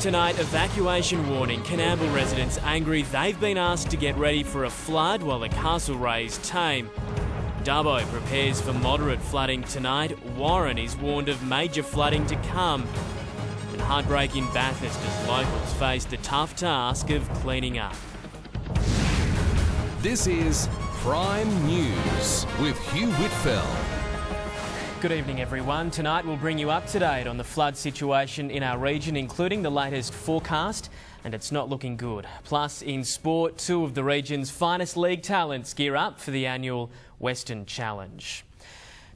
Tonight, evacuation warning. Coonamble residents angry they've been asked to get ready for a flood while the Castlereagh's tame. Dubbo prepares for moderate flooding tonight. Warren is warned of major flooding to come. And heartbreak in Bathurst as locals face the tough task of cleaning up. This is Prime News with Hugh Whitfeld. Good evening, everyone. Tonight we'll bring you up to date on the flood situation in our region, including the latest forecast, and it's not looking good. Plus, in sport, two of the region's finest league talents gear up for the annual Western Challenge.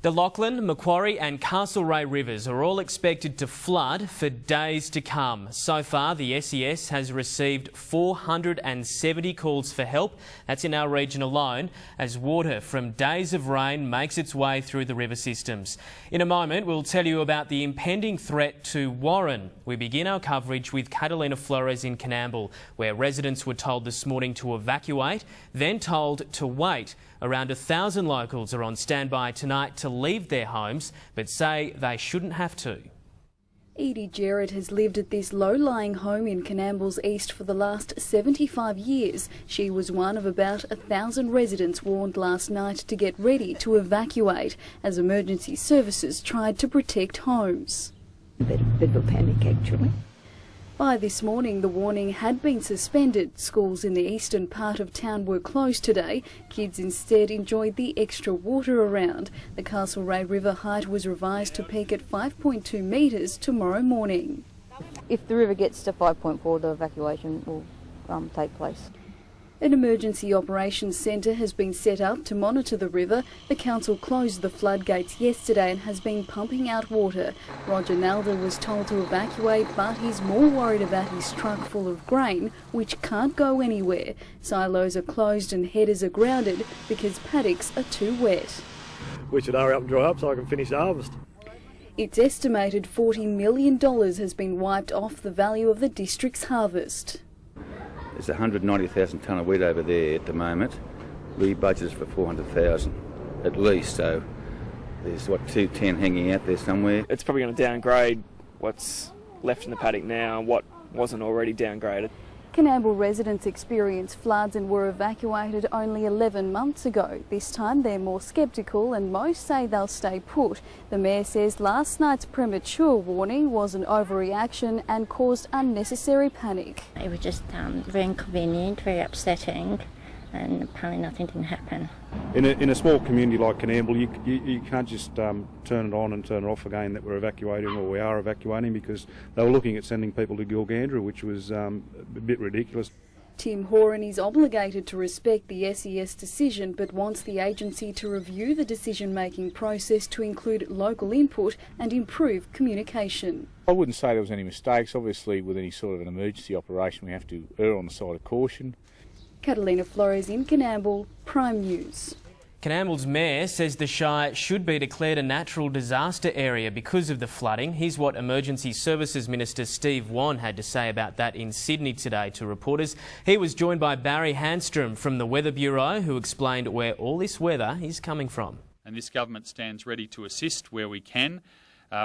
The Lachlan, Macquarie and Castlereagh rivers are all expected to flood for days to come. So far, the SES has received 470 calls for help. That's in our region alone, as water from days of rain makes its way through the river systems. In a moment, we'll tell you about the impending threat to Warren. We begin our coverage with Catalina Flores in Coonamble, where residents were told this morning to evacuate, then told to wait. Around 1,000 locals are on standby tonight to leave their homes, but say they shouldn't have to. Edie Jarrett has lived at this low-lying home in Coonamble's east for the last 75 years. She was one of about 1,000 residents warned last night to get ready to evacuate as emergency services tried to protect homes. A bit of a panic, actually. By this morning, the warning had been suspended. Schools in the eastern part of town were closed today. Kids instead enjoyed the extra water around. The Castlereagh River height was revised to peak at 5.2 metres tomorrow morning. If the river gets to 5.4, the evacuation will take place. An emergency operations centre has been set up to monitor the river. The council closed the floodgates yesterday and has been pumping out water. Roger Nalder was told to evacuate, but he's more worried about his truck full of grain, which can't go anywhere. Silos are closed and headers are grounded because paddocks are too wet. We should hurry up and dry up so I can finish the harvest. It's estimated $40 million has been wiped off the value of the district's harvest. There's 190,000 tonne of wheat over there at the moment. We budgeted for 400,000 at least, so there's 210 hanging out there somewhere. It's probably going to downgrade what's left in the paddock now and what wasn't already downgraded. Coonamble residents experienced floods and were evacuated only 11 months ago. This time they're more sceptical and most say they'll stay put. The Mayor says last night's premature warning was an overreaction and caused unnecessary panic. It was just very inconvenient, very upsetting, and apparently nothing didn't happen. In a small community like Coonamble, you can't just turn it on and turn it off again that we're evacuating or we are evacuating, because they were looking at sending people to Gilgandra, which was a bit ridiculous. Tim Horan is obligated to respect the SES decision but wants the agency to review the decision-making process to include local input and improve communication. I wouldn't say there was any mistakes. Obviously, with any sort of an emergency operation, we have to err on the side of caution. Catalina Flores in Coonamble, Prime News. Coonamble's mayor says the Shire should be declared a natural disaster area because of the flooding. Here's what Emergency Services Minister Steve Wan had to say about that in Sydney today to reporters. He was joined by Barry Handstrom from the Weather Bureau, who explained where all this weather is coming from. And this government stands ready to assist where we can.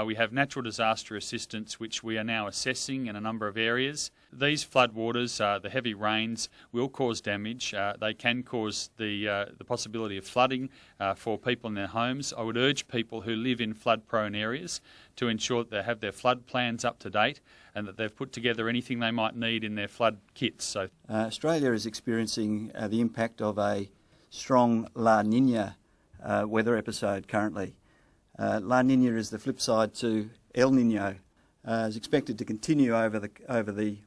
We have natural disaster assistance, which we are now assessing in a number of areas. These floodwaters, the heavy rains, will cause damage. They can cause the possibility of flooding for people in their homes. I would urge people who live in flood-prone areas to ensure that they have their flood plans up to date and that they've put together anything they might need in their flood kits. Australia is experiencing the impact of a strong La Nina weather episode currently. La Nina is the flip side to El Nino. Is expected to continue over the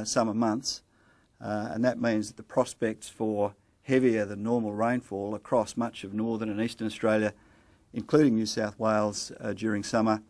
summer months, and that means that the prospects for heavier than normal rainfall across much of northern and eastern Australia, including New South Wales during summer,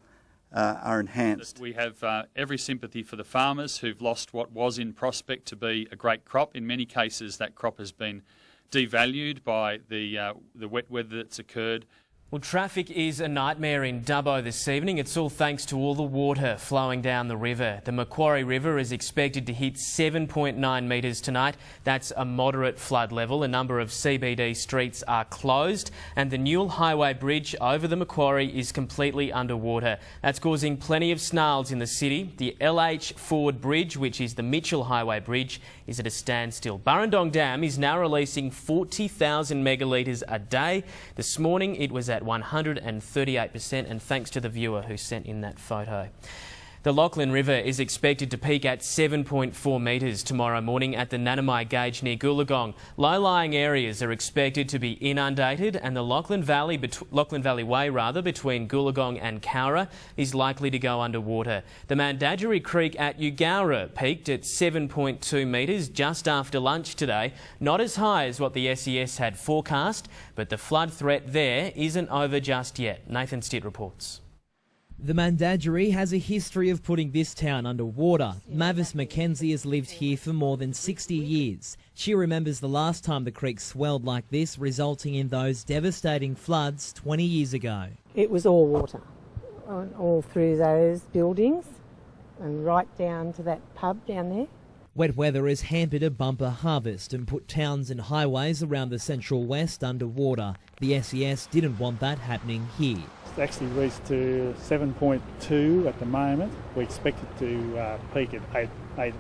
are enhanced. We have every sympathy for the farmers who've lost what was in prospect to be a great crop. In many cases, that crop has been devalued by the wet weather that's occurred. Well, traffic is a nightmare in Dubbo this evening. It's all thanks to all the water flowing down the river. The Macquarie River is expected to hit 7.9 metres tonight. That's a moderate flood level. A number of CBD streets are closed and the Newell Highway Bridge over the Macquarie is completely underwater. That's causing plenty of snarls in the city. The LH Ford Bridge, which is the Mitchell Highway Bridge, is at a standstill. Burrendong Dam is now releasing 40,000 megalitres a day. This morning it was at 138%, and thanks to the viewer who sent in that photo. The Lachlan River is expected to peak at 7.4 metres tomorrow morning at the Nanamai Gauge near Goolagong. Low-lying areas are expected to be inundated, and the Lachlan Valley Way between Goolagong and Cowra is likely to go underwater. The Mandadgery Creek at Eugowra peaked at 7.2 metres just after lunch today. Not as high as what the SES had forecast, but the flood threat there isn't over just yet. Nathan Stitt reports. The Mandadgery has a history of putting this town underwater. Mavis McKenzie has lived here for more than 60 years. She remembers the last time the creek swelled like this, resulting in those devastating floods 20 years ago. It was all water, all through those buildings and right down to that pub down there. Wet weather has hampered a bumper harvest and put towns and highways around the Central West underwater. The SES didn't want that happening here. It's actually reached to 7.2 at the moment. We expect it to peak at 8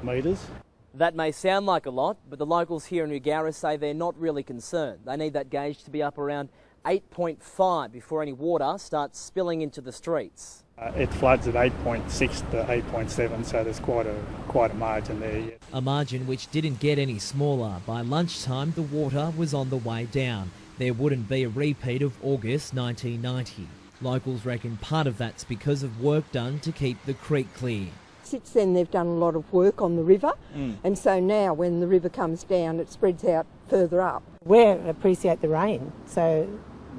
metres. That may sound like a lot, but the locals here in Eugowra say they're not really concerned. They need that gauge to be up around 8.5 before any water starts spilling into the streets. It floods at 8.6 to 8.7, so there's quite a margin there yet. A margin which didn't get any smaller. By lunchtime, the water was on the way down. There wouldn't be a repeat of August 1990. Locals reckon part of that's because of work done to keep the creek clear. Since then they've done a lot of work on the river, and so now when the river comes down it spreads out further up. We appreciate the rain, so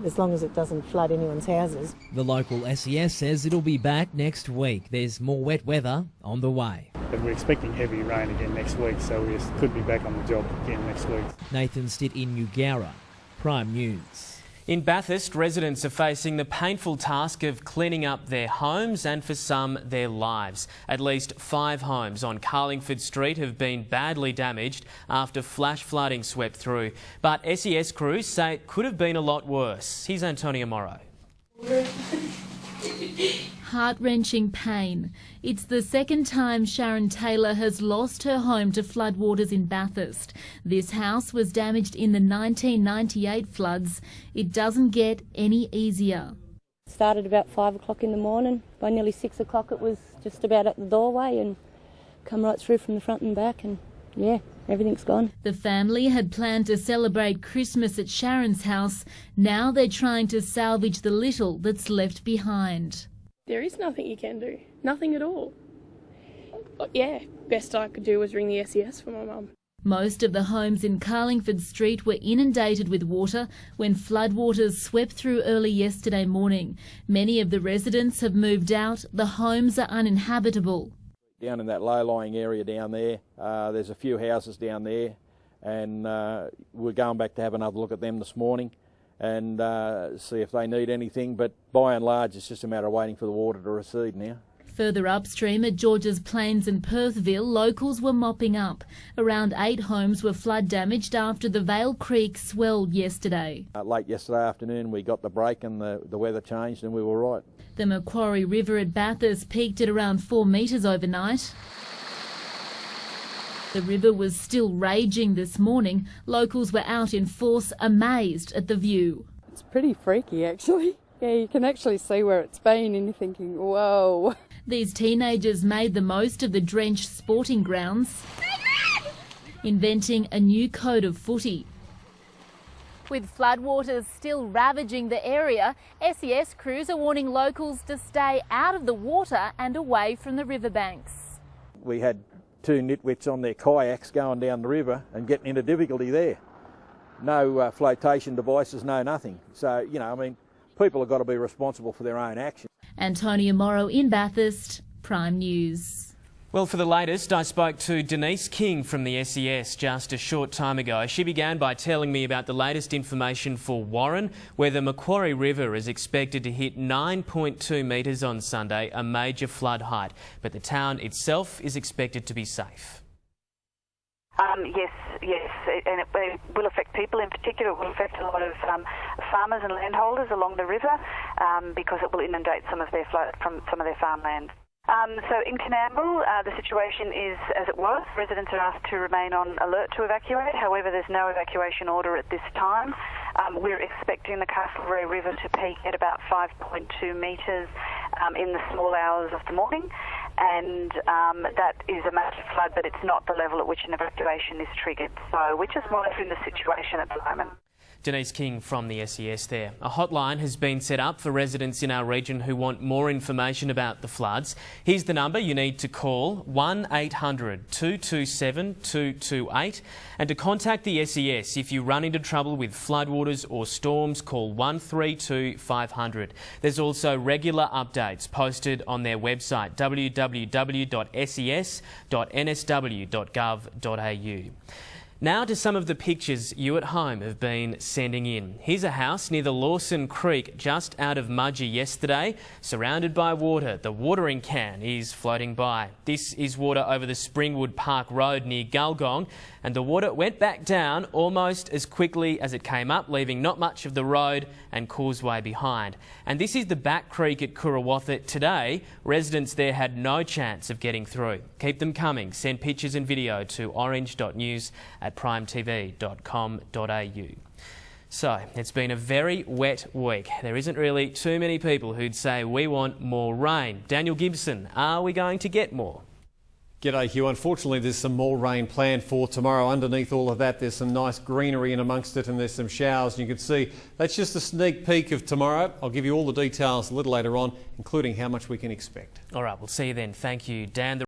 as long as it doesn't flood anyone's houses. The local SES says it'll be back next week. There's more wet weather on the way. But we're expecting heavy rain again next week, so we could be back on the job again next week. Nathan Stitt in Eugowra, Prime News. In Bathurst, residents are facing the painful task of cleaning up their homes and, for some, their lives. At least 5 homes on Carlingford Street have been badly damaged after flash flooding swept through. But SES crews say it could have been a lot worse. Here's Antonia Morrow. Heart-wrenching pain. It's the second time Sharon Taylor has lost her home to floodwaters in Bathurst. This house was damaged in the 1998 floods. It doesn't get any easier. Started about 5 o'clock in the morning. By nearly 6 o'clock it was just about at the doorway and come right through from the front and back, and yeah, everything's gone. The family had planned to celebrate Christmas at Sharon's house. Now they're trying to salvage the little that's left behind. There is nothing you can do. Nothing at all. Yeah, best I could do was ring the SES for my mum. Most of the homes in Carlingford Street were inundated with water when floodwaters swept through early yesterday morning. Many of the residents have moved out. The homes are uninhabitable. Down in that low-lying area down there, there's a few houses down there, and we're going back to have another look at them this morning and see if they need anything, but by and large it's just a matter of waiting for the water to recede now. Further upstream at Georges Plains and Perthville, locals were mopping up. Around 8 homes were flood damaged after the Vale Creek swelled yesterday. Late yesterday afternoon we got the break and the weather changed and we were right. The Macquarie River at Bathurst peaked at around 4 metres overnight. The river was still raging this morning. Locals were out in force, amazed at the view. It's pretty freaky, actually. Yeah, you can actually see where it's been and you're thinking, whoa. These teenagers made the most of the drenched sporting grounds, inventing a new code of footy. With floodwaters still ravaging the area, SES crews are warning locals to stay out of the water and away from the riverbanks. We had 2 nitwits on their kayaks going down the river and getting into difficulty there. No flotation devices, no nothing. So, people have got to be responsible for their own actions. Antonia Morrow in Bathurst, Prime News. Well, for the latest, I spoke to Denise King from the SES just a short time ago. She began by telling me about the latest information for Warren, where the Macquarie River is expected to hit 9.2 metres on Sunday, a major flood height. But the town itself is expected to be safe. Yes, and it will affect people in particular. It will affect a lot of farmers and landholders along the river because it will inundate some of their farmland. So in Coonamble, the situation is as it was. Residents are asked to remain on alert to evacuate. However, there's no evacuation order at this time. We're expecting the Castlereagh River to peak at about 5.2 metres in the small hours of the morning, and that is a massive flood, but it's not the level at which an evacuation is triggered. So we're just monitoring the situation at the moment. Denise King from the SES there. A hotline has been set up for residents in our region who want more information about the floods. Here's the number you need to call, 1800 227 228. And to contact the SES, if you run into trouble with floodwaters or storms, call 132 500. There's also regular updates posted on their website, www.ses.nsw.gov.au. Now to some of the pictures you at home have been sending in. Here's a house near the Lawson Creek just out of Mudgee yesterday, surrounded by water. The watering can is floating by. This is water over the Springwood Park Road near Gulgong, and the water went back down almost as quickly as it came up, leaving not much of the road and causeway behind. And this is the back creek at Kurawatha. Today, residents there had no chance of getting through. Keep them coming. Send pictures and video to orange.news@primetv.com.au. So, it's been a very wet week. There isn't really too many people who'd say we want more rain. Daniel Gibson, are we going to get more? G'day Hugh. Unfortunately there's some more rain planned for tomorrow. Underneath all of that there's some nice greenery in amongst it, and there's some showers, and you can see that's just a sneak peek of tomorrow. I'll give you all the details a little later on, including how much we can expect. All right, we'll see you then. Thank you, Dan.